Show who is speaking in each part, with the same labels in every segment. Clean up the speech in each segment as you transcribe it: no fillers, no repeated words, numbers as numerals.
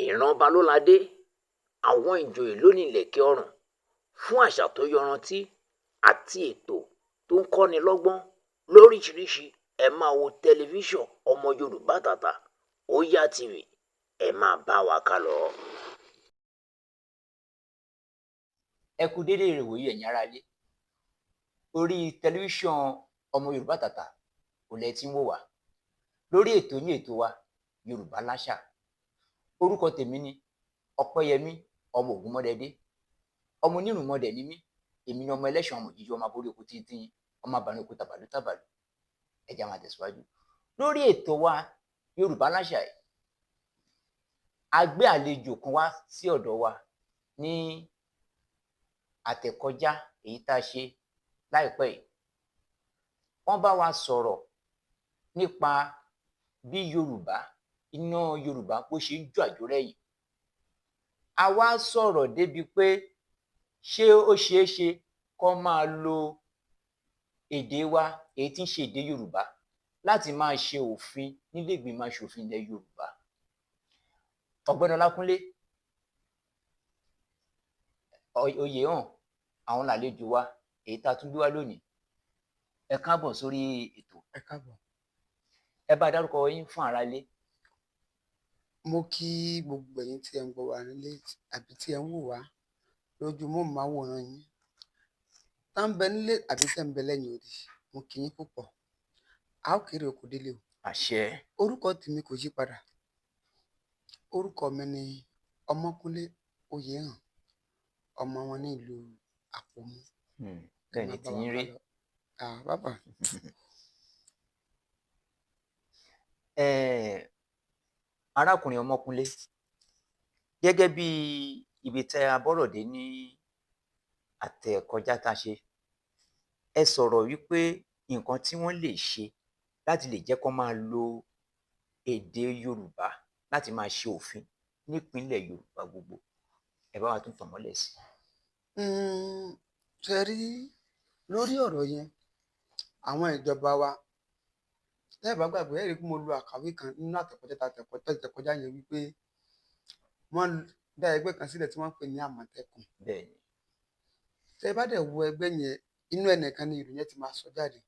Speaker 1: ìran balóládé àwọn ìjòyè ló ní ìlẹ̀kẹ̀ ọrùn fún àṣà tó yọrantí àti ètò tó ń kọ́ni lọ́gbọ́n lóríṣiríṣi. Ẹ máa wo tẹlifíṣàn ọmọ Yorùbá Àtàtà, Óyá TV, ẹ máa bá wa ká lọ.
Speaker 2: Ẹ kú déédéé ìwòyí ẹ̀yin aráalé. Orí tẹlifíṣàn ọmọ Yorùbá Àtàtà kò lẹ tí ń wò wá lórí ètò yín ètò wa Yorùbá Láṣà. Orúkọ tèmi ni Ọpẹ́yẹmí ọmọ Ògúnmọ́dẹdé, ọmọ onírùnmọdẹ̀ ni mí. Èmi ni ọmọ ẹlẹ́ṣàn ọmọ òjijì, ọmọ aborí oko tíntín, ọmọ abànú oko tàbàlú tàbàlú. Ẹ jẹ́ á máa tẹ̀síwájú lórí ètò wa Yorùbá Láṣà yìí. A gbé àlejò kan wá sí ọ̀dọ̀ wa ní àtẹ̀kọjá èyí tá a ṣe láìpẹ́ yìí. Wọ́n bá wa sọ̀rọ̀ nípa bí Yorùbá, iná Yorùbá bó ṣe ń jó àjórẹ̀yìn. A wá sọ̀rọ̀ débi pé ṣé ó ṣeé ṣe kó máa lo èdè wa èyí tí ń ṣe èdè Yorùbá láti máa ṣe òfin nílé ìgbìmọ̀ aṣòfin ilẹ̀ Yorùbá. Ọ̀gbẹ́ni Ọlákúnlé Oyèhàn, àwọn làlejò wa èyí tá a tún gbé wá lónìí. Ẹ káàbọ̀ sórí ètò.
Speaker 3: Ẹ káàbọ̀.
Speaker 2: Ẹ bá dárúkọ yín fún aráalé.
Speaker 3: Mo kí gbogbo ẹ̀yin tí ẹ ń gbọ́ wa nílé àbí tí ẹ ń wò wá lójú móhùnmáwòrán yín, tá ń bẹ nílé àbí tẹ́ ń bẹ lẹ́yìn odi. Mo kí yín púpọ̀. A ó kéré oko délé o.
Speaker 2: Àṣẹ.
Speaker 3: Orúkọ tèmi kò yí padà. Orúkọ mi ni Ọmọ́kúnlé Oyèhàn, ọmọ wọn ní ìlú Àpòmù.
Speaker 2: Bẹ́ẹ̀ ni tí yín rí.
Speaker 3: Bàbá.
Speaker 2: Arákùnrin Ọmọ́kúnlé, gẹ́gẹ́ bí ibi tẹ́ a bọ́rọ̀ dé ní àtẹ̀kọjá tá a ṣe, ẹ sọ̀rọ̀ wípé nǹkan tí wọ́n lè ṣe láti lè jẹ́ kó máa lo èdè Yorùbá láti máa ṣe òfin nípínlẹ̀ Yorùbá gbogbo. Ẹ bá wa tún tàn mọ́lẹ̀ sí.
Speaker 3: Ṣé rí lórí ọ̀rọ̀ yẹn, àwọn ìjọba wa, tẹ́ ẹ bá gbàgbé, ẹ rí i pé mo lo àkàwé kan nínú àtẹ̀kọjá yẹn wípé wọ́n dá ẹgbẹ́ kan sílẹ̀ tí wọ́n ń pè ní Àmọ̀tẹ́kùn.
Speaker 2: Bẹ́ẹ̀ni.
Speaker 3: Tẹ́ ẹ bá dẹ̀ wo ẹgbẹ́ yẹn, inú ẹnìkan ni ìròyìn yẹn ti máa sọ jáde.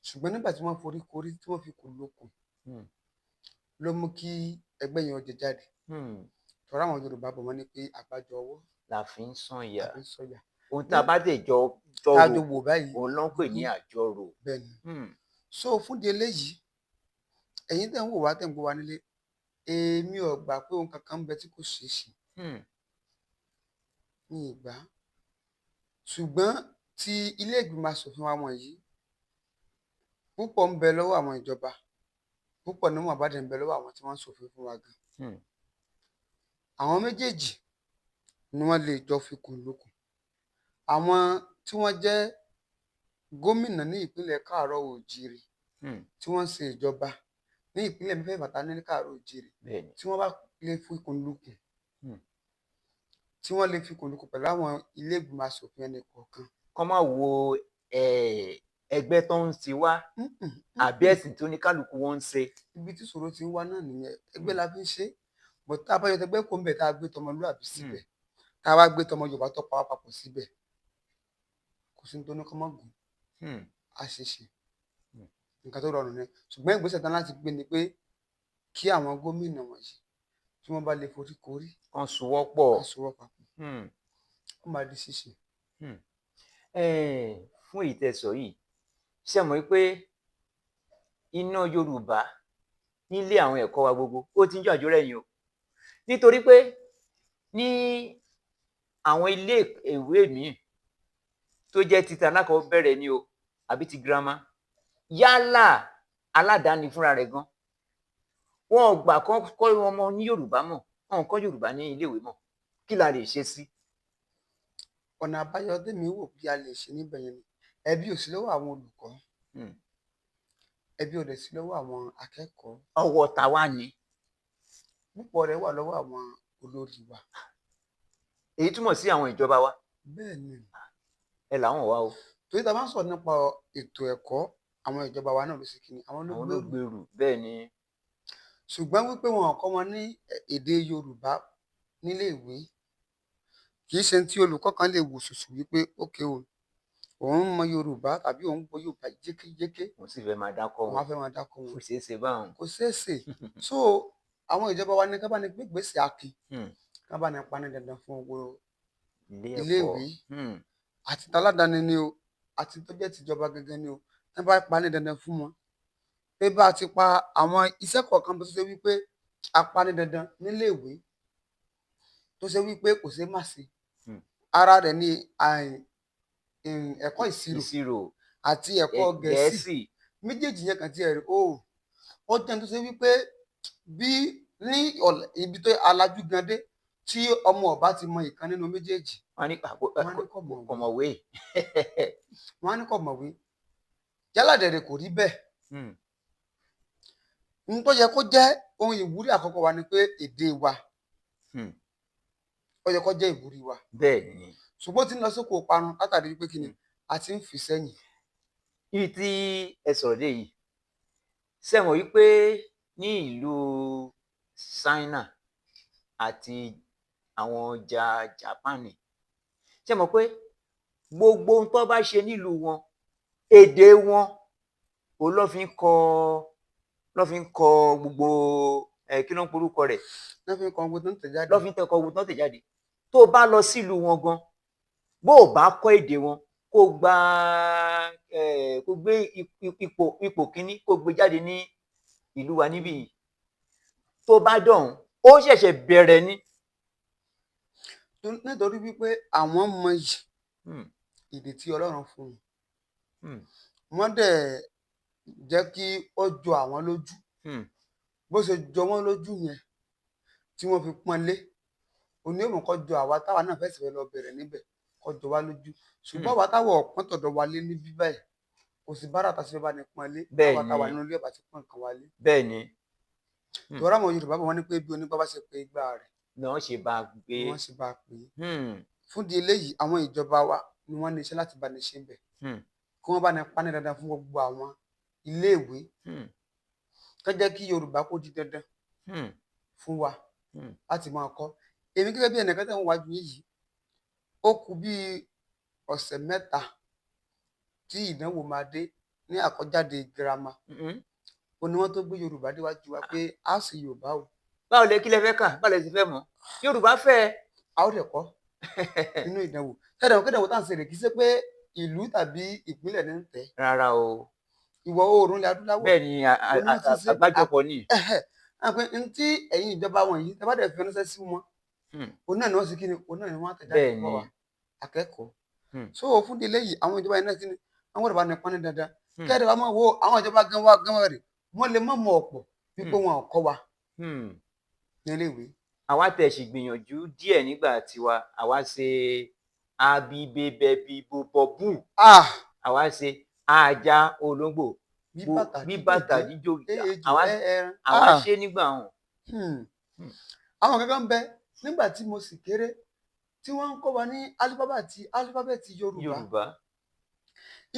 Speaker 3: Ṣùgbọ́n nígbà tí wọ́n forí korí tí wọ́n fi kò lókun ló mú kí ẹgbẹ́ yẹn ó jẹ jáde. Tọ́ra àwọn Yorùbá bọ̀ wọ́n ní pé àgbájọ ọwọ́
Speaker 2: la fi ń sọ̀yà. Ohun
Speaker 3: Ohun
Speaker 2: tá a bá dẹ̀ jọ
Speaker 3: wò báyìí,
Speaker 2: òun ló ń pè ní àjọrò.
Speaker 3: Bẹ́ẹ̀ni. So fúndìí eléyìí, ẹ̀yin tẹ́ ń wò wá tẹ́ ń gbọ́ wá nílé, èmi ò gbà pé ohun kankan ń bẹ tí kò ṣeé ṣe. Mi ì gbà. Ṣùgbọ́n tí ilé ìgbìmọ̀ aṣòfin wa wọ̀nyí, púpọ̀ ń bẹ lọ́wọ́ àwọn ìjọba, púpọ̀ nínú àbádẹ́ ń bẹ lọ́wọ́ àwọn tí wọ́n ń ṣòfin fún wa gan. Àwọn méjèèjì ni wọ́n lè jọ fi kùn lukùn. Àwọn tí wọ́n jẹ́ gómìnà ní ìpínlẹ̀ Káàárọ̀ Oòjíire, tí wọ́n ń ṣe ìjọba ní ìpínlẹ̀ mẹ́fẹ̀ẹ̀fà ní Káàárọ̀ Oòjíire, tí wọ́n bá lè fi kùn lukùn, tí wọ́n lè fi kùn lukùn pẹ̀lú àwọn ilé ìgbìmọ̀ aṣòfin ẹnì kọ̀ọ̀kan.
Speaker 2: Kọ́ máa wo ẹgbẹ́ tó ń ti wá àbí ẹ̀sìn tó ní kálukú wọn ń ṣe.
Speaker 3: Ibi tí ìṣòro ti ń wá náà nìyẹn. Ẹgbẹ́ la fi ń ṣe. Bọ̀ tá a bá yọ tẹgbẹ́ kó ń bẹ̀ tá a gbé tọmọlúàbí síbẹ̀, tá a wá gbé tọmọ Yorùbá tó pa wá papọ̀ síbẹ̀, kò sí ní tó ní kọ́ mọ́ gùn. A ṣe ṣe. Nǹkan tó rọrùn ni. Ṣùgbọ́n ìgbésẹ̀ tán láti gbé ni pé kí àwọn gómìnà wọ̀nyí tí wọ́n bá lè forí korí,
Speaker 2: kan sowọ́pọ̀.
Speaker 3: kan sowọ́ papọ̀. Ó máa di ṣíṣe.
Speaker 2: Fún èyí tẹ́ sọ yìí, ṣé ẹ mọ̀ pé iná Yorùbá nílé àwọn ẹ̀kọ́ wa gbogbo ó ti ń jó àjórẹ̀yìn o. Nítorí pé ní àwọn ilé ìwé míì tó jẹ́ ti alákọ̀ọ́bẹ̀rẹ̀ ni o àbí ti girama, yálà aládàáni fúnra rẹ̀ gan, wọn ò gbà kán kọ́ ọmọ ní Yorùbá mọ̀, wọn ò kọ́ Yorùbá ní iléèwé mọ̀. Kí la lè ṣe sí?
Speaker 3: Ọ̀nà àbáyọ tèmi wò bí a lè ṣe níbẹ̀ yẹn ni ẹbí ò sí lọ́wọ́ àwọn olùkọ́, ẹbí ò dẹ̀ sí lọ́wọ́ àwọn akẹ́kọ̀ọ́.
Speaker 2: Ọwọ́ ta wá ni.
Speaker 3: Púpọ̀ rẹ̀ wà lọ́wọ́ àwọn olórí wa.
Speaker 2: Èyí túmọ̀ sí àwọn ìjọba wa.
Speaker 3: Bẹ́ẹ̀ni.
Speaker 2: Ẹ làwọn wá o.
Speaker 3: Torí tá a bá ń sọ̀rọ̀ nípa ètò ẹ̀kọ́, àwọn ìjọba wa náà ló ṣe kíni, àwọn ló gbèrú.
Speaker 2: Bẹ́ẹ̀ ni.
Speaker 3: ṣùgbọ́n wípé wọn ò kọ́ wọn ní èdè Yorùbá nílé ìwé kì í ṣe tí olùkọ́ kan lè wò ṣùṣù wípé ókè o òun mọ Yorùbá tàbí òun gbọ́ Yorùbá yékéyéké
Speaker 2: mo sì fẹ́ máa dákọ́
Speaker 3: òun á
Speaker 2: wọn
Speaker 3: fẹ́ máa dákọ
Speaker 2: kò
Speaker 3: wọn
Speaker 2: ṣeé ṣe báwọn.
Speaker 3: kò ṣeé ṣe so àwọn ìjọba wa ní ká bá ní gbé ìgbésẹ̀ akin ká bá ní paní dandan fún owó iléèwé àti taládàáni ni o àti tó jẹ́ tìjọba gẹ́gẹ́ ni o ká bá paní dandan fún wọn pé bá a ti pa àwọn iṣẹ́ kọ̀ọ̀kan bó ṣe wípé a paní dandan níléèwé tó ṣe wípé kò ṣeé má ṣe ara rẹ̀ ní ẹ̀kọ́ ìṣirò àti ẹ̀kọ́ Gẹ̀ẹ́sì méjèèjì yẹn kàn tiẹ̀ rí ó jẹ́ tó ṣe wípé bí ní ibi tó alájú gan dé tí ọmọ ọba ti mọ ìkan nínú méjèèjì
Speaker 2: wọ́n ní kọ̀mọ̀wé
Speaker 3: wọ́n ní kọ̀mọ̀wé jálàdẹ̀rẹ̀ kò rí bẹ́ẹ̀ n tó yẹ kó jẹ́ ohun ìwúrí àkọ́kọ́ wa ni pé èdè wa ó yẹ kó jẹ́ ìwúrí wa
Speaker 2: bẹ́ẹ̀ ni
Speaker 3: ṣùgbọ́n tí ń lọ sóko parun látàrí pé kí ni a ti ń fi sẹ́yìn.
Speaker 2: ibi tí ẹ sọ̀rọ̀ dé yìí sẹ́wọ̀n wípé ní ìlú Ṣáínà àti àwọn ọjà Jápánì ṣe mọ̀ pé gbogbo ohun tó bá ṣe nílùú wọn èdè wọn ò lọ́ fi ń kọ gbogbo kí ló ń porúkọ rẹ̀
Speaker 3: lọ́ fi ń kọ gbogbo tó ń tẹ̀ jáde
Speaker 2: lọ́ fi ń kọ gbogbo tó ń tẹ̀ jáde tó o bá lọ sílùú wọn gan bó o bá kọ́ èdè wọn kó gbé ipò kíní kó gbé jáde ní ìlú wa níbí yìí tó bá dọ̀hún ó ṣẹ̀ṣẹ̀ bẹ̀rẹ̀ ni.
Speaker 3: nítorí wípé àwọn mọyì èdè tí Ọlọ́run fún un wọ́n dẹ̀ jẹ́ kí ó jọ àwọn lójú bó ṣe jọ wọ́n lójú yẹn tí wọ́n fi pọ́n lé òní òmù kọ́ jọ àwa táwa náà fẹ́ sì fẹ́ lọ bẹ̀rẹ̀ níbẹ̀ kọ́ jọ wá lójú ṣùgbọ́n àwa táwọn ọ̀pọ̀n tọ̀dọ̀ wa lé níbí báyìí kò sí bára tá a ṣe bá ní pọ́n lé táwa táwa nínú ilé ọ̀bà ti pọ́n nǹkan wá lé.
Speaker 2: bẹ́ẹ̀ ni.
Speaker 3: ìwọ́n àwọn Yorùbá bọ̀ wọ́n ní pé bí onígbà bá ṣe pé igbá rẹ̀
Speaker 2: ni wọ́n ṣe bá a gbé.
Speaker 3: wọ́n ṣe bá a pè é. fún di eléyìí àwọn ìjọba wa ni wọ́n ní iṣẹ́ láti bá ní ṣe bẹ̀ kí wọ́n bá ní paní dandan fún gbogbo àwọn iléèwé kó jẹ́ kí Yorùbá kó di dandan fún wa láti máa kọ́. èmi gẹ́gẹ́ bí ẹnìkan tẹ̀ ń wájú yìí ó kù bí ọ̀sẹ̀ mẹ́ta tí ìdánwò máa dé ní àkọ́jáde girama ó ní wọ́n tó gbé Yorùbá déwájú wa pé a sì Yorùbá o.
Speaker 2: báwo lẹ kí lẹ fẹ́ kà báwo lẹ sì fẹ́ mọ̀ Yorùbá fẹ́.
Speaker 3: a ó dẹ̀ kọ́ nínú ìdánwò kẹ́dàwó tá à ń ṣe rè kí ṣe pé ìlú tàbí ìpínlẹ̀ ní ń tẹ̀.
Speaker 2: rárá o.
Speaker 3: ìwọ̀ oòrùn ilẹ̀ adúláwọ̀.
Speaker 2: bẹ́ẹ̀ ni àgbájọpọ̀ ni.
Speaker 3: n tí ẹ̀yin ìjọba wọn yìí tẹ́ bá dẹ̀ fi ránṣẹ́ sí wọn òun náà ni wọ́n sì kí ni òun náà ni wọ́n á tẹ̀ jáde fún wa akẹ́kọ̀ọ́. so fún délé yìí àwọn ìjọba yìí náà kí ni àwọn ìjọba ní pọ́n dandan kẹ́ẹ̀dẹ̀ wa máa wo àwọn ìjọba gan rè wọ́n lè má mọ ọ̀pọ̀ wípé wọn ò kọ́ wa nílé ìwé.
Speaker 2: àwa tẹ̀ sì gbìyànjú díẹ̀ nígbà tiwa àwa ṣe abibebẹbibobọbù àwa ṣe ajá olóńgbò bí bàtà jíjó àwa ṣe nígbà wọn.
Speaker 3: àwọn kankan bẹ nígbà tí mo sì kéré tí wọ́n ń kọ́ wa ní alifábẹ́ẹ̀tì Yorùbá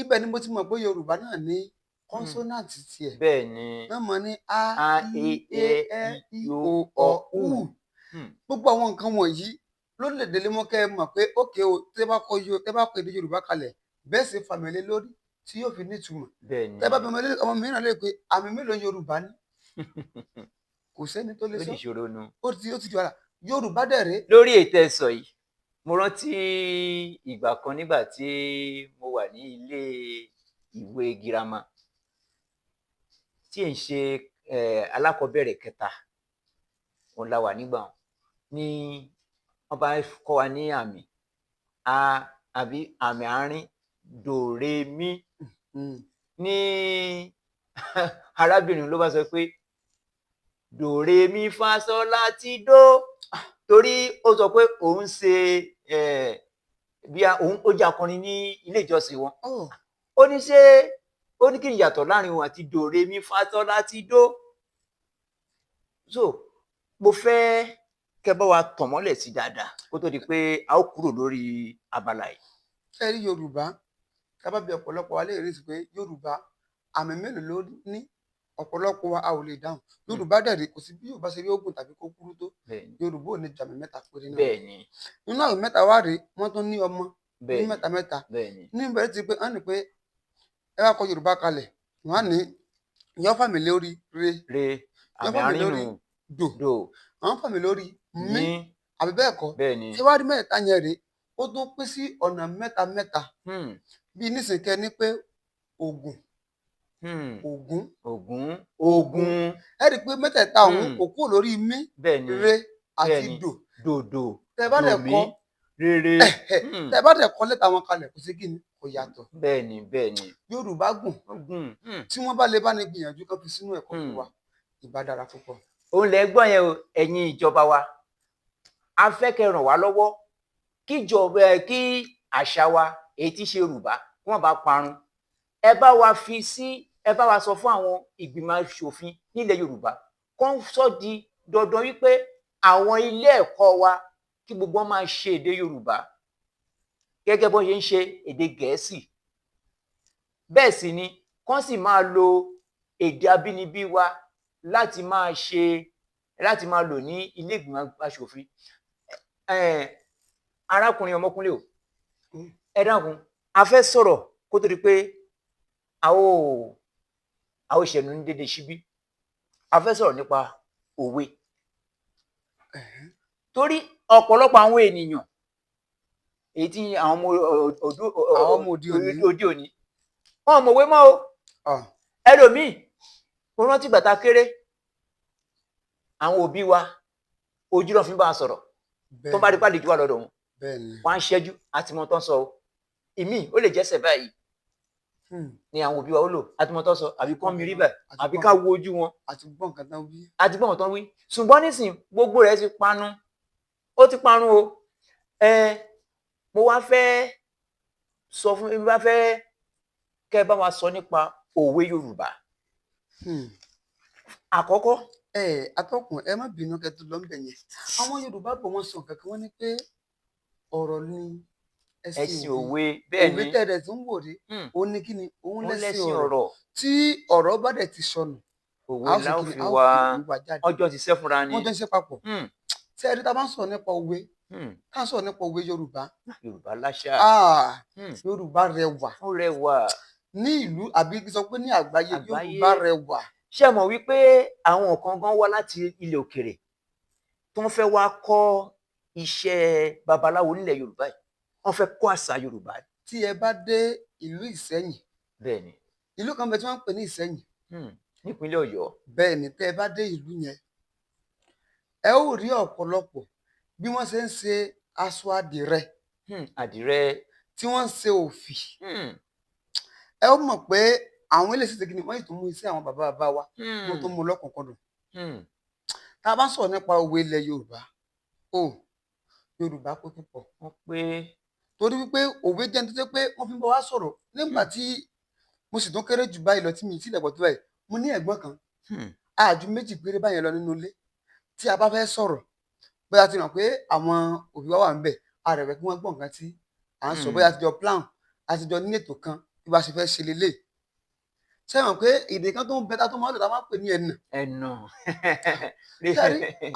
Speaker 3: ibẹ̀ ni mo ti mọ̀ pé Yorùbá náà ní kọ́nsọ́nàtì tiẹ̀.
Speaker 2: bẹ́ẹ̀ ni.
Speaker 3: wọ́n mọ̀ ní a i e i o u. gbogbo àwọn nǹkan wọ̀nyí ló lè délé mọ́ kẹ́ ẹ mọ̀ pé ókè o tẹ́ bá kọ́ èdè Yorùbá kalẹ̀ bẹ́ẹ̀ sì fàmìlẹ́ lórí tí yóò fi nítumọ̀.
Speaker 2: bẹ́ẹ̀ ni.
Speaker 3: tẹ́ bá bẹ̀rẹ̀ ọmọ mìíràn lè pe àmì mélòó Yorùbá ní. kò sẹ́ni tó lè sọ.
Speaker 2: ó di ìṣòro nu.
Speaker 3: ó ti di wàhálà Yorùbá dẹ̀ rèé.
Speaker 2: lórí ètò ẹ̀sọ̀ yìí mo rántí ìgbà kan nígbà tí mo wà ní ilé ìwé girama tí ń ṣe alákọ̀ọ́bẹ̀rẹ̀ kẹta òun la wà nígbà ní wọ́n bá kọ́ wa ní àmì àbí àmì àárín dòrèmí ní arábìnrin ló bá sọ pé dòrèmí fásọlá ti dó torí ó sọ pé òun ṣe bí ó jẹ́ akọrin ní ilé ìjọsìn wọn ó ní ṣé ó ní kí ni ìyàtọ̀ láàrin òun àti dòrèmí fásọlá ti dó so mo fẹ́ kẹ́ bá wa tàn mọ́lẹ̀ sí dáadáa kó tó di pé a ó kúrò lórí abala yìí.
Speaker 3: ẹ rí Yorùbá ká bá bí ọ̀pọ̀lọpọ̀ wa lè rí sí pé Yorùbá àmì mélòó ló ní ọ̀pọ̀lọpọ̀ wa a ò lè dáhùn. Yorùbá dẹ̀ rèé, kò sí bí Yorùbá ṣe rí oògùn tàbí kó kúrú tó,
Speaker 2: bẹ́ẹ̀ ni
Speaker 3: Yorùbá ò ní ju àmì mẹ́ta péré náà lọ.
Speaker 2: bẹ́ẹ̀ ni
Speaker 3: Nínú àmì mẹ́ta wá rèé, wọ́n tún ní ọmọ ní
Speaker 2: bẹ́ẹ̀ ni
Speaker 3: mẹ́ta mẹ́ta.
Speaker 2: bẹ́ẹ̀ ni
Speaker 3: Ní ìbẹ̀rẹ̀ ti pé wọ́n ní pé ẹ wá kọ Yorùbá kalẹ̀, wọ́n á ní ìyá fàmì lórí re,
Speaker 2: re
Speaker 3: ìyá
Speaker 2: àmì
Speaker 3: fàmì lórí
Speaker 2: àrínù
Speaker 3: dò,
Speaker 2: do
Speaker 3: àwọn fàmì lórí mí,
Speaker 2: ní
Speaker 3: àbí bẹ́ẹ̀ kọ́?
Speaker 2: bẹ́ẹ̀ ni
Speaker 3: Ṣé wá rí mẹ́ta yẹn rèé, ó tún pín sí ọ̀nà mẹ́ta mẹ́ta. Bí nísìnyí kẹ́ ní pé ògùn, ògún,
Speaker 2: ògún ògún
Speaker 3: ẹ rí i pé mẹ́tẹ̀ẹ̀ta ọ̀hún kò kúrò lórí mí,
Speaker 2: bẹ́ẹ̀ ni
Speaker 3: re àti
Speaker 2: bẹ́ẹ̀ ni
Speaker 3: dò.
Speaker 2: dòdò
Speaker 3: Tẹ́ bá dẹ̀
Speaker 2: dòmí
Speaker 3: kọ
Speaker 2: rere
Speaker 3: tẹ́ bá dẹ̀ kọ lẹ́tà wọn kalẹ̀, kò sí kí ni, kò yàtọ̀.
Speaker 2: bẹ́ẹ̀ ni bẹ́ẹ̀ ni
Speaker 3: Yorùbá gùn,
Speaker 2: ògún
Speaker 3: tí wọ́n bá lè bá ní gbìyànjú kan fi sínú ẹ̀kọ́ fún wa, ìbá dára púpọ̀.
Speaker 2: òun lẹ gbọ́ yẹn o ẹ̀yin ìjọba wa a fẹ́ kẹ́ ràn wá lọ́wọ́ kí àṣà wa èyí tí ṣe Yorùbá kí wọ́n bá parun. Ẹ bá wa fi sí ẹ bá wa sọ fún àwọn ìgbìmọ̀ aṣòfin nílẹ̀ Yorùbá kó sọ di dandan wípé àwọn ilé ẹ̀kọ́ wa kí gbogbo wọn máa ṣe èdè Yorùbá gẹ́gẹ́ bó ṣe ń ṣe èdè Gẹ̀ẹ́sì. Bẹ́ẹ̀ sì ni kán sì máa lo èdè abínibí wa láti máa lò ní ilé ìgbìmọ̀ aṣòfin. Arákùnrin Ọmọkúnlé o, ẹ dákun a fẹ́ sọ̀rọ̀ kó tó di pé àwọn ìṣẹ̀nu ní dédé síbí. A fẹ́ sọ̀rọ̀ nípa òwe. Torí ọ̀pọ̀lọpọ̀ àwọn ènìyàn èyí tí àwọn ọmọ òde òní wọn ò mọ̀wé mọ́ o. Ẹlòmíì mo rántí ìgbà tá a kéré, àwọn òbí wa ojú ló fi ń bá a sọ̀rọ̀ tó bá rí pàdé jù wá lọ́dọ̀ wọn wọn á ṣẹ́jú àti mọ tán sọ o. Ìmíì ó lè jẹ́sẹ̀ báyìí ni àwọn òbí wa ó lò àti mọ tán sọ, àbí kán mi rí báyìí àbí ká wo ojú wọn
Speaker 3: àti gbọ́ nǹkan tán wí.
Speaker 2: àti gbọ́ nǹkan tán wí. Ṣùgbọ́n nísìnyí gbogbo rẹ̀ ti parun, ó ti parun o. Mo wá fẹ́ sọ fún mi, bá fẹ́ kẹ́ ẹ bá wa sọ nípa òwe Yorùbá. Àkọ́kọ́.
Speaker 3: Atọ́kùn, ẹ má bínú kẹ́ tó lọ ń bẹ̀ yẹn. Àwọn Yorùbá bọ̀ wọ́n sọ kankan, wọ́n ní pé ọ̀rọ̀ ni
Speaker 2: ẹ̀sìn òwe. Bẹ́ẹ̀ ni
Speaker 3: òwe tẹ̀rẹ̀ tó ń wò rí, òun ni kí ni, òun lẹ́sìn ọ̀rọ̀. Tí ọ̀rọ̀ bá dẹ̀ ti sọnù,
Speaker 2: òwe la ó fi wá, ọjọ́ ti ṣẹ́ fúnra ni.
Speaker 3: wọ́n jọ ń ṣe papọ̀. Tí ẹni tá a bá ń sọ̀rọ̀ nípa òwe, ká sọ̀rọ̀ nípa òwe Yorùbá.
Speaker 2: Yorùbá láṣà.
Speaker 3: Yorùbá rẹwà.
Speaker 2: Ó rẹwà.
Speaker 3: Ní ìlú àbí sọ pé ní àgbáyé, Yorùbá rẹwà.
Speaker 2: Ṣé mọ̀ wípé àwọn kan gan wá láti ilẹ̀ òkèrè tó ń fẹ́ wá kọ́ iṣẹ́ babaláwo nílẹ̀ Yorùbá yìí, wọ́n fẹ́ kọ́ àṣà Yorùbá.
Speaker 3: Tí ẹ bá dé ìlú Ìṣẹ́yìn,
Speaker 2: bẹ́ẹ̀ ni
Speaker 3: ìlú kan bẹ tí wọ́n ń pè ní Ìṣẹ́yìn
Speaker 2: nípínlẹ̀ Ọ̀yọ́.
Speaker 3: Bẹ́ẹ̀ ni tẹ́ ẹ bá dé ìlú yẹn, ẹ ó rí ọ̀pọ̀lọpọ̀ bí wọ́n ṣe ń ṣe aṣọ àdìrẹ.
Speaker 2: Àdìrẹ.
Speaker 3: Tí wọ́n ń ṣe òfì. Ẹ ó mọ̀ pé àwọn ilé ìṣèṣe kìíní wọ́n yìí tó mú iṣẹ́ àwọn bàbá bàbá wa wọ́n tó mú lọ́kùnkúndùn. Tá a bá sọ̀rọ̀ nípa òwe ilẹ̀ Yorùbá, Yorùbá pé púpọ̀.
Speaker 2: Wọ́n pé.
Speaker 3: Torí wípé òwe jẹ́ ní tó jẹ́ pé wọ́n fi ń bá wa sọ̀rọ̀. Nígbà tí mo sì tún kéré jù báyìí lọ, tí mi ti dẹ̀gbọ́ tó báyìí, mo ní ẹ̀gbọ́n kan, àjù méjì péré báyẹn lọ nínú ilé. Tí a bá fẹ́ sọ̀rọ̀, bóyá ti mọ̀ pé àwọn òbí wa wà ń bẹ̀, a rẹ̀ fẹ́ kí wọ́n gbọ́ nǹkan tí à ń sọ, bóyá àtijọ́ plan, àtijọ́ ní ètò kan bí bá ṣe fẹ́ ṣe lélẹ̀. Ṣé mọ̀ pé èdè kan tó ń bẹ tá tó máa ń lò tá máa ń pè ní ẹ̀nà.
Speaker 2: Ẹ̀nà.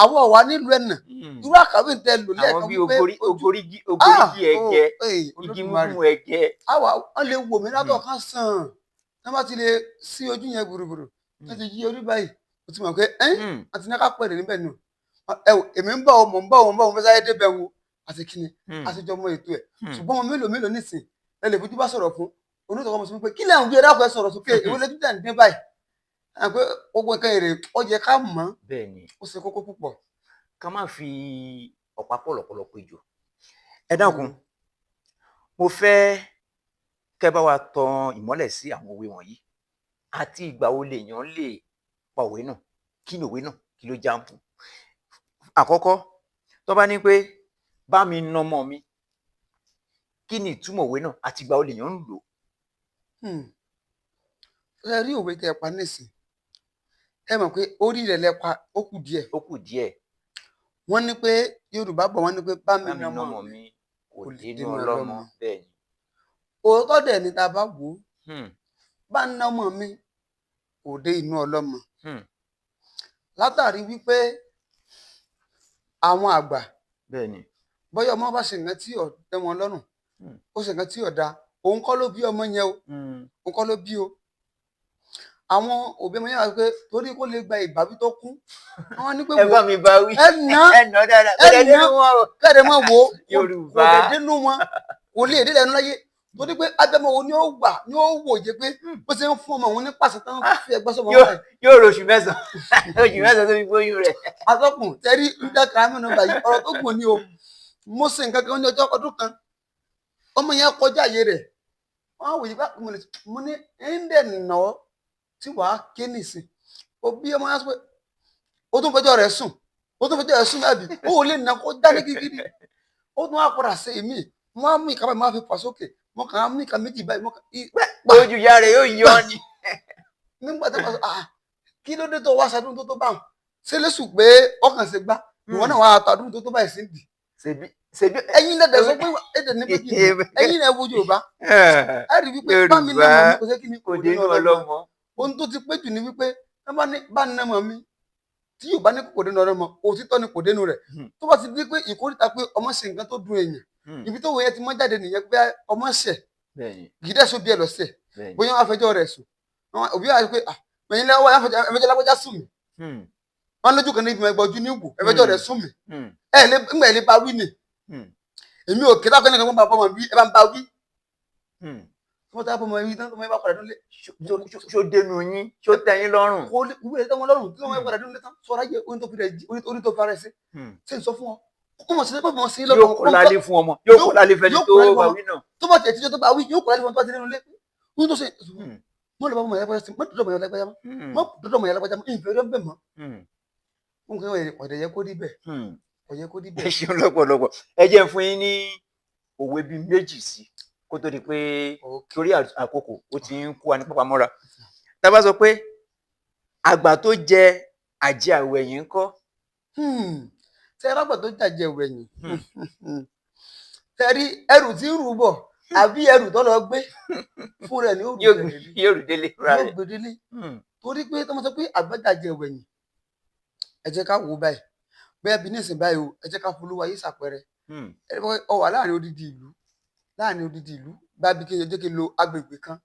Speaker 3: Àwọn ọ̀wá nílùú ẹ̀nà. Irú àkàwé tẹ lò lẹ́ẹ̀kan
Speaker 2: wípé ògórígì ẹ̀gẹ́, igi mímú ẹ̀gẹ́.
Speaker 3: Wọ́n lè wò mí látọ̀ kan sàn. Wọ́n bá ti lè sí ojú yẹn gbùrùgbùrù, wọ́n ti yí orí báyìí. Mo ti mọ̀ pé àti ní ká pẹ̀lẹ́ níbẹ̀ nù. Èmi ń bọ̀ ọ́, mò ń bọ̀ ọ́, mo fẹ́ sáré débẹ̀ wo àti kíni àtijọ́ mọ ètò ẹ̀. Ṣùgbọ́n mo mélòó nísìn ẹ lè fojú bá sọ̀rọ̀ fún onítọ̀kọ́ mo sọ pé kí lẹ́hìn bí ẹ dákun ẹ sọ̀rọ̀ sókè èwo lójú tẹ̀ ń dín báyìí. Pé gbogbo nǹkan èrè ó yẹ ká mọ̀.
Speaker 2: Bẹ́ẹ̀ni.
Speaker 3: Ó ṣe kókó púpọ̀.
Speaker 2: Ká má fi ọ̀pá pọ̀lọ̀pọ̀lọ̀ péjọ. Ẹ dákun, mo fẹ́ kẹ́ bá wa tan ìmọ́lẹ̀ sí àwọn òwe wọ̀nyí àti ìgbà wo lèèyàn lè pa òwe náà, kí ni òwe náà, kí ló já ń fún. Àkọ́kọ́, tó bá ní pé bá mi nà ọmọ mi, kí ni ìtumọ̀ òwe náà àti ìgbà wo lèèyàn ń lò.
Speaker 3: Ẹ rí òwe tẹ pa nísìn, ẹ mọ̀ pé orí rẹ̀ lẹ pa, ó kù díẹ̀.
Speaker 2: Ó kù díẹ̀.
Speaker 3: Wọ́n ní pé Yorùbá bọ̀ wọ́n ní pé bá mi nà ọmọ mi
Speaker 2: kò dénú ọlọ́mọ. Bẹ́ẹ̀ ni.
Speaker 3: Òótọ́ dẹ̀ ni tá a bá wò ó. Bá ń nà ọmọ mi kò dé inú ọlọ́mọ
Speaker 2: Hmm.
Speaker 3: látàrí wípé àwọn àgbà
Speaker 2: bẹ́ẹ̀ ni.
Speaker 3: bóyá ọmọ bá ṣe nǹkan tí ò tẹ́ wọn lọ́rùn
Speaker 2: Hmm.
Speaker 3: ó ṣe nǹkan tí ò dáa òun kọ́ ló bí ọmọ yẹn o
Speaker 2: Hmm.
Speaker 3: òun kọ́ ló bí o àwọn òbí ọmọ yẹn wà pé torí kó lè gba ìbáwí tó kún àwọn ní pé
Speaker 2: ẹ bá mi bá wí.
Speaker 3: ẹ nà
Speaker 2: ẹ nà dáadáa.
Speaker 3: ẹ
Speaker 2: kò dé
Speaker 3: nà
Speaker 2: nínú wọn o.
Speaker 3: kẹ́ẹ̀dẹ̀ mọ̀ wò ó
Speaker 2: Yorùbá.
Speaker 3: kò lè dénú wọn kò lè dé lẹ́nu láyé torí pé abẹ́mọ̀ wo ni ó gbà ni ó wò jẹ́ pé bó ṣe ń fún ọmọ òun ní pàṣẹ tán fi ẹgbẹ́ sọmọ wọn báyìí.
Speaker 2: yóò ro oṣù mẹ́sàn-án oṣù mẹ́sàn-án tó fi gbóyún rẹ̀.
Speaker 3: atọ́kùn tẹ́rí ń dẹ́ka mẹ́nu báyìí ọ̀rọ̀ tó gùn ni o mo ṣe nǹkan kan ní ọjọ́ ọdún kan ọmọ yẹn kọjá àyè rẹ̀ wọ́n á wòye bá mo ní ẹ̀ńdẹ̀ nà ọ́ tí wàá ké nìsín òbí ọmọ yẹn sọ pé ó tún fẹjọ́ rẹ̀ sùn ó tún fẹjọ́ rẹ̀ sùn àbí ó ò lè nà kó jáde kíkiri ó tún wá padà sí èmi mo á mú ìka báyìí mo á fi fà sókè mo kàn á mú ìka méjì báyìí mo kàn
Speaker 2: ojú ìyá rẹ̀ yóò yọ ni.
Speaker 3: nígbà tí wọ́n sọ kí ló dé tó wá ṣàdúró tó bá wọn ṣé lẹ́sùn pé ọkàn ṣe gbá ìwọ náà wàá tàdúró tó báyìí sí ìdì
Speaker 2: ṣèbí
Speaker 3: ẹ̀yin lẹ́dẹ̀ sọ pé èdè ní méjì ẹ̀yin náà wo Yorùbá ẹ rí wípé bá mi nà mọ̀ mi kò ṣe kí ni
Speaker 2: kò dé inú ọlọ́mọ.
Speaker 3: ohun tó ti pé jù ni wípé ẹ bá nà mọ̀ mi tí Yorùbá ní kò dé inú ọlọ́mọ òtítọ́ ni kò dé inú rẹ̀ tó bá ti di pé ìkórìíta pé ọmọ ṣe nǹkan tó dùn èèyàn ibi tó wọ yẹn ti mọ́ jáde nìyẹn pé ọmọ ṣẹ̀ gidẹ so bí ẹ lọ ṣẹ̀ bóyá wọn afẹjọ́ rẹ̀ sùn òbí wa pé ẹ̀yin lẹ́wọ́ ẹ̀fẹjọ́ lágbájá sùn mí wọn lójú kan ní ìgbìmọ̀ ẹgbẹ́ ojú ní ìwò ẹ̀fẹjọ́ rẹ̀ sùn mí ńgbà ẹ̀ lè bá wí ni èmi ò kéta kọ́ni kan bá bọ́ ọmọ wí ẹ bá ń bá wí wọ́n tá bọ́ ọmọ wí tán tó mọ́ ẹ bá padà dúnlé.
Speaker 2: ṣó dénú yín ṣó tẹ́ yín lọ́rùn.
Speaker 3: kò lè wúwo ẹ̀ tẹ́ wọn lọ́rùn tí wọ́n mọ́ ẹ padà dúnlé tán sọ̀rọ̀ ayé orí tó fi ara ẹ̀ sí ṣé n sọ fún ọ kó mọ̀ sí pé mọ̀ sí lọ́dọ̀
Speaker 2: yóò kó lálé fún ọmọ yóò kó lálé fẹ́ni tó bá wí náà.
Speaker 3: tó bá tẹ̀ tíjọ́ tó bá wí yóò kó lálé fún ọ tó bá ti nínú ilé wọ́n tó ṣe mọ́ lọ́ bá mọ̀ ẹ̀yà sí mọ́ dọ́dọ̀ mọ̀ ẹ̀yà lágbájá mọ́ dọ́dọ̀ mọ̀ ẹ̀yà lágbájá mọ́ ìfẹ́ rẹ̀ bẹ̀ mọ́ nǹkan ọ̀dẹ̀ yẹ kó rí bẹ́ẹ̀ ọ̀yẹ kó rí
Speaker 2: ẹ
Speaker 3: bẹ́ẹ̀.
Speaker 2: ṣeun lọ́pọ̀lọpọ̀ ẹ jẹ́ fún yín ní òwe bíi méjì sí kó tó di pé torí àkókò ó ti ń kó wa ní pápá mọ́ra tá a bá sọ pé àgbà tó jẹ àjẹ àwẹ̀yìn ńkọ́.
Speaker 3: tẹ ẹ rágbà tó jàjẹ wẹ̀yìn tẹ rí ẹrù tí ń rù bọ̀ àbí ẹrù tó lọ gbé fún rẹ̀ ní
Speaker 2: yóò rù délé ra
Speaker 3: yóò
Speaker 2: rẹ̀.
Speaker 3: gbé délé torí pé tó mọ sọ pé àgbà jàjẹ wẹ̀yìn ẹ jẹ́ ká wò ó báyìí bẹ́ẹ̀ bí nísìn báyìí o ẹ jẹ́ ká folúwa yìí ṣàpẹẹrẹ ọ wà láàrin odidi ìlú bá bí kí n jẹ́ kí n lo agbègbè kan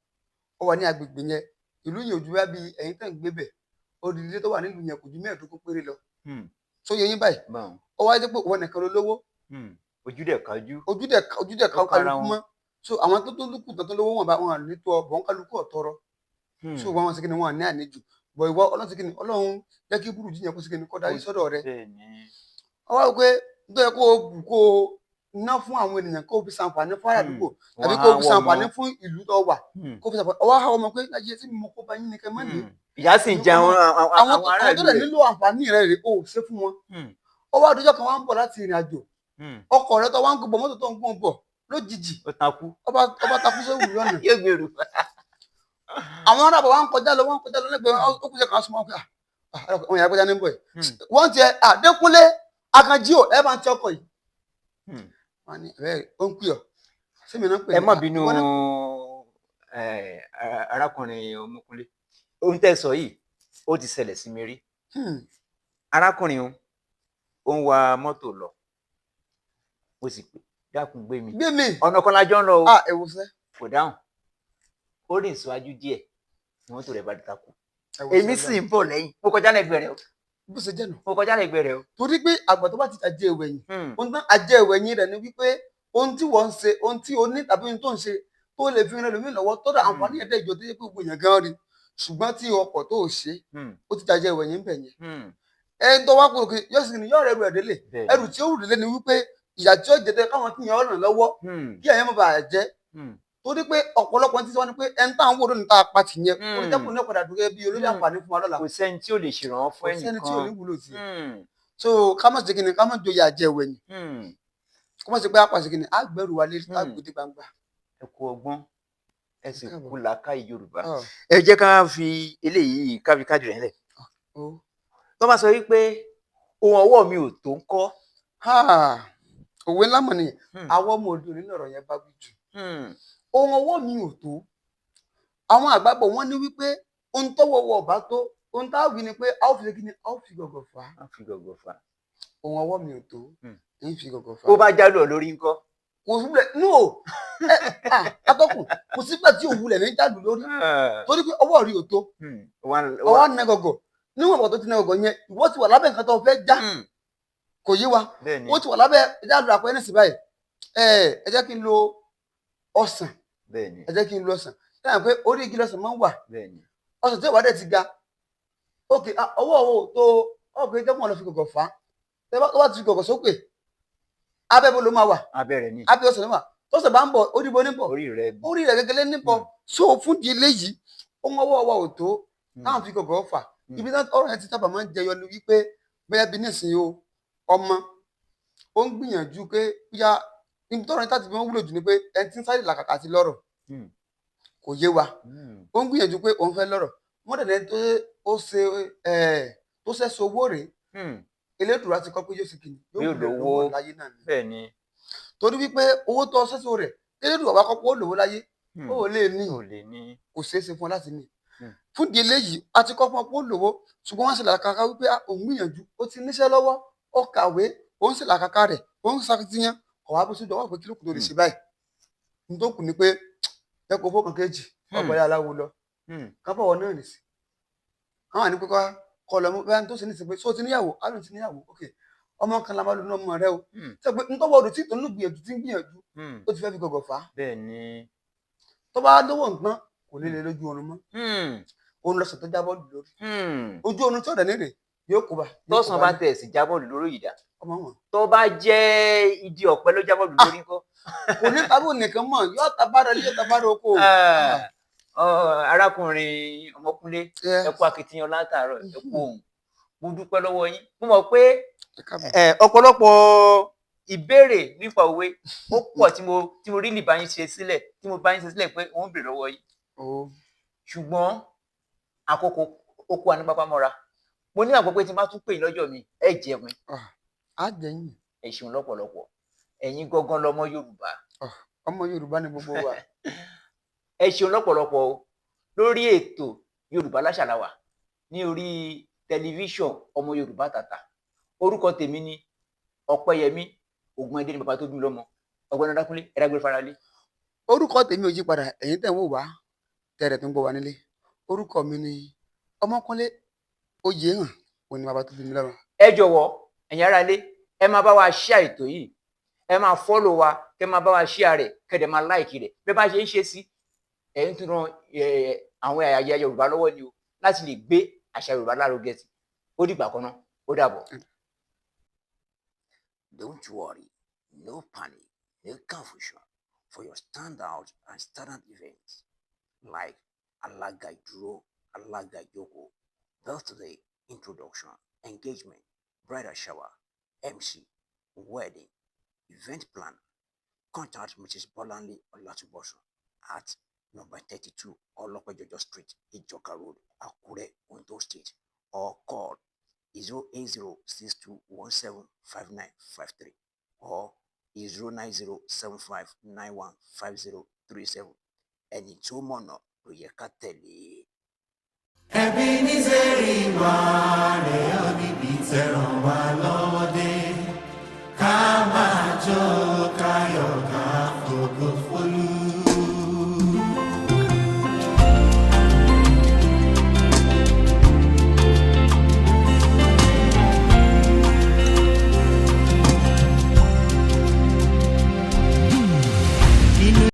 Speaker 3: ọ wà ní agbègbè yẹn ìlú yẹn ojú bá bí ẹ̀yin tẹ̀ ń gbé bẹ̀ odidi tó wà nílùú yẹn kò ju 15 péré lọ tó yẹ yín báyìí ọ wá jẹ́ pé òun nìkan ló lówó
Speaker 2: ojú dẹ̀ kájú.
Speaker 3: ojú dẹ̀ ká kálukú mọ́ so àwọn tó lùkù tó lówó wọn bá wọn ní tó ọbọ̀ kálukú ọ̀tọ̀rọ̀ so wọn sì kí ni wọn ní àníjù bọ̀ ìwọ ọlọ́run sì kí ni ọlọ́run jẹ́ kí burújí yẹn kó sì kí ni kọ́ darí sọ́dọ̀ rẹ̀ ọwọ́ wípé tó yẹ kó o bù kó o ná fún àwọn ènìyàn kó o fi ṣàǹfààní fún àdúgbò tàbí kó o fi ṣàǹfààní fún ìlú tó wà kó o fi ṣàǹfààní ọwọ́ àwọn ọmọ pé láyé tí mo kó bá yín nìkan mọ́ ní.
Speaker 2: ìyá sì ń jẹ àwọn ará
Speaker 3: àwọn tó lè nílò àǹfààní rẹ̀ rè o ṣe fún wọn ọwọ́ àdójọ́ kan wá ń bọ̀ láti ìrìn àjò ọkọ̀ rẹ̀ tó wá ń gbọ́ mọ́tò tó ń gbọ́n bọ̀ lójijì ọba takú sóhùn lọ́nà
Speaker 2: yóò gbèrú.
Speaker 3: àwọn arábọ̀ wa ń kọjá lọ lẹ́gbẹ̀ẹ́ ó kú jẹ́ kan súnmọ́ pé àwọn ìyá gbẹ́jà ní bọ̀ yìí wọ́n ti Adékúnlé Akanjí ò ẹ máa ń tí ọkọ̀ yìí wọ́n ní ẹ̀ ó ń pè ọ́ sẹ́mi náà pè
Speaker 2: ẹ má bínú arákùnrin Ọmọkúnlé ohun tẹ́ sọ yìí ó ti ṣẹlẹ̀ sí mi rí arákùnrin ó ń wa mọ́tò lọ ó sì pé dákun gbé mi ọ̀nà kan lájọ́ ń lọ o kò dáhùn ó rìn síwájú díẹ̀ ni mọ́tò rẹ̀ bá di takú èmi sì ń bọ̀ lẹ́yìn mo kọjá lẹ́gbẹ̀ẹ́ rẹ̀ o
Speaker 3: bó ṣe jẹ́ nù.
Speaker 2: mo kọjá lẹ́gbẹ̀ẹ́ rẹ̀ o.
Speaker 3: torí pé àgbà tó bá ti àjẹ ìwẹ̀yìn ohun tán àjẹ ìwẹ̀yìn rẹ̀ ni wípé ohun tí wọ́n ń ṣe ohun tí o ní tàbí ohun tó ń ṣe tó lè fi rìn lómi lọ́wọ́ tó dà àǹfààní ẹ̀dá ìjọ tó yẹ pé gbogbo èèyàn gan rí ṣùgbọ́n tí ọkọ̀ tó o ṣe ó ti àjẹ ìwẹ̀yìn bẹ̀ yẹn. ẹni tó wá kúrò kí yóò sì ní yóò rẹ̀ ẹrù ẹ̀dẹ́lẹ̀ ẹrù tí ó rù délé ni wípé ìyà tí ó jẹ káwọn tí yẹn ràn lọ́wọ́ kí ẹ̀yẹ́ mọ̀ bàa jẹ́ torí pé ọ̀pọ̀lọpọ̀ ti sọ ni pé ẹni táwọn wò lónìí tá a pa tì yẹn orí jẹ́kùn ní ọ̀padà dúró bí olórí àǹfààní fún wa lọ́la.
Speaker 2: kò sẹ́ni tí ò lè ṣèrànwọ́ fún ẹnìkan
Speaker 3: kò sẹ́ni tí ò ní wúlò sí i. so ká má ṣe kí ni ká má joyè àjẹ wẹ̀yìn kó má ṣe pé apàṣẹ kí ni á gbẹrù wa lé tá gbòdì gbangba.
Speaker 2: ẹ kú ọgbọ́n ẹ sì kú làákàyè Yorùbá ẹ jẹ́ ká fi eléyìí ká fi káàdì rẹ̀ lẹ̀. tó bá sọ wípé ohun ọwọ́ mi ò tó ń kọ́.
Speaker 3: òwe ńlá mọ̀ ni àwọn ọmọ òde òní lọ̀rọ̀ yẹn bá wí jù ohun ọwọ́ mi ò tó àwọn àgbàbọ̀ wọ́n ní wípé ohun tọ́wọ́ wọ ọ̀bá tó ohun tá a wí ni pé a ó fi kí ni a ó fi gọ̀gọ̀ fà á.
Speaker 2: á fi gọ̀gọ̀ fà.
Speaker 3: ohun ọwọ́ mi ò tó ń fi gọ̀gọ̀ fà á.
Speaker 2: bó bá jálù ọ lórí ńkọ́.
Speaker 3: kò síbẹ̀ no atọ́kùn kò síbẹ̀ tí òwúlẹ̀ ní jálù lórí torí pé ọwọ́ rí o tó ọwọ́ nẹ gọ̀gọ̀ níwọ̀n ìgbà tó ti nẹ gọ̀gọ̀ yẹn ìwọ ti wà lábẹ́ nǹkan tó fẹ́ já kò yé wa ó ti wà lábẹ́ jálù àpò ẹni sì báyìí ẹ jẹ́ kí n lo ọsàn ẹ jẹ́ kí n lo ọsàn dáhùn pé orí igi lọ́sàn máa ń wà ọsàn tí ìwádìí ti ga ókè ọwọ́ tó ọ̀gbìn jẹ́ mọ́ ọ lọ fi gọ̀gọ̀ fà á tẹ́ bá ti fi gọ̀gọ̀ sókè abẹ́ bó ló máa wà
Speaker 2: abẹ́ rẹ̀ ní
Speaker 3: abẹ́ ọ̀sẹ̀ ló wà tọ́sẹ̀ bá ń bọ̀ ó dìbò níbọ̀ orí rẹ̀ gẹ́gẹ́ níbọ̀ so fún di eléyìí ohun ọwọ́ wa ò tó táwọn fi gọ̀gọ̀ fà ibi tí ọ̀rọ̀ yẹn ti sábà máa ń jẹyọ ni wípé bẹ́ẹ̀ bí nísìnyí o ọmọ ó ń gbìyànjú pé bóyá ibi tọ́rọ̀ yẹn tàbí wọ́n wúlò jù ni pé ẹni tí ń sáré làkàkà sí lọ́rọ̀ kò yé wa ó ń gbìyànjú pé òun fẹ́ lọ́rọ̀ wọ́n dẹ̀ tó ṣe sowó rèé elédùrà ti kọ pé yóò sì kìnnì yóò lówó láyé náà ni
Speaker 2: bẹ́ẹ̀ ni
Speaker 3: torí wípé owó tó ṣẹṣọ rẹ elédùrà bá kọ pé ó lówó láyé ó lè ní kò ṣeé ṣe fún ọ láti ní fún di eléyìí a ti kọ fún ọ pé ó lówó ṣùgbọ́n wọ́n ṣe làkàkà wípé òun gbìyànjú ó ti níṣẹ́ lọ́wọ́ ó kàwé ó ń ṣe làkàkà rẹ̀ ó ń ṣàkitiyan ọwọ́ bó ṣe jọ wà pé kí ló kù tó lè ṣe báyìí ní tó kù ni pé ẹ kò fọkàn kejì ọgbà yà láwo lọ kábọ̀ wọn náà nìsí àwọn àní pípa kọlọmọ bẹ́ẹ̀ tó ṣe ní ìsìnkú so ti níyàwó alóhùn ti níyàwó ok ọmọ kan la máa lò ní ọmọ rẹ o ṣe pé ntọ́wọ́ ọdún tí tó ń gbìyànjú tí ń gbìyànjú ó ti fẹ́ fi gọ̀gọ̀ fà á
Speaker 2: bẹ́ẹ̀ ni
Speaker 3: tó bá lówó nǹkan kò ní lè lójú oorun mọ́ òun lọ́sàn tó jábọ́ lù lórí ojú oorun tí ọ̀dẹ̀ nírè yóò kó bá.
Speaker 2: tọ́sán bá tẹ̀ sí jábọ́ lù lórí ìdá
Speaker 3: ọmọ wọn
Speaker 2: tó bá jẹ́ ìdí ọ̀pẹ ló jábọ́ lù lórí ńkọ́.
Speaker 3: kò ní tábò nìkan mọ̀ yóò tabára ilé yóò tabára oko.
Speaker 2: arákùnrin ọmọkúnlé ẹ kú akitiyan látàárọ̀ ẹ kú ohun mo dúpẹ́ lọ́wọ́ yín mo mọ̀ pé ọ̀pọ̀lọpọ̀ ìbéèrè nípa òwe ó pọ̀ tí mo rí lè bá yín ṣe sílẹ̀ tí mo bá yín ṣe sílẹ̀ pé òun béèrè lọ́wọ́ yín ṣùgbọ́n àkókò ó kó wa ní pápá mọ́ra mo ní àgbọ̀ pé tí n bá tún pè yín lọ́jọ́ mi ẹ jẹ́ mi.
Speaker 3: á jẹ́yìn.
Speaker 2: ẹ ṣeun lọ́pọ̀lọpọ̀ ẹ̀yin gangan lọmọ Yorùbá.
Speaker 3: ọmọ Yorùbá ni gbogbo wa.
Speaker 2: ẹ ṣeun lọ́pọ̀lọpọ̀ o lórí ètò Yorùbá Láṣà la wà ní orí tẹlifíṣàn ọmọ Yorùbá Tàtà orúkọ tèmi ni Ọpẹ́yẹmí Ògúndé ní bàbá tó bí mi lọ́mọ Ọ̀gbẹ́ni Ọlákúnlé ẹ̀dágbére faralé.
Speaker 3: orúkọ tèmi ò yí padà ẹ̀yin tẹ̀ ń wò wá tẹ̀rẹ̀ tó ń gbọ́ wa nílé orúkọ mi ni Ọmọkúnlé Oyèhàn òun ni bàbá tó bí mi lọ́mọ.
Speaker 2: ẹ jọ̀wọ́ ẹ̀yin ará ilé ẹ máa bá wa share ètò yìí ẹ máa follow wa kẹ máa bá wa share rẹ̀ kẹ̀dẹ̀ máa like rẹ̀ bẹ́ẹ̀ bá ṣe ń ṣe sí ẹ̀ ń tún ran àwọn ẹ̀yà Yorùbá lọ́wọ́ ni o láti lè gbé àṣà Yorùbá lárugẹ sí ó dìgbà kan náà ó dàbọ̀.
Speaker 1: Don't worry, no panic, no confusion for your standout and standard events like Alaga Iduro, Alaga Ijoko, birthday, introduction, engagement, bridal shower, MC, wedding, event planner. Contact Mrs. Bolanle Olatubosun at number 32 Olopejojo Street, Ijoka Road, Akure, Ondo State, or call 08062175953 or 09075915037. Ẹni tó mọ̀nà ló yẹ ká tẹ̀lé.
Speaker 4: Ẹbí ní sẹ́rí wà rẹ̀ ọ́ níbi tẹ̀ràn wá lọ.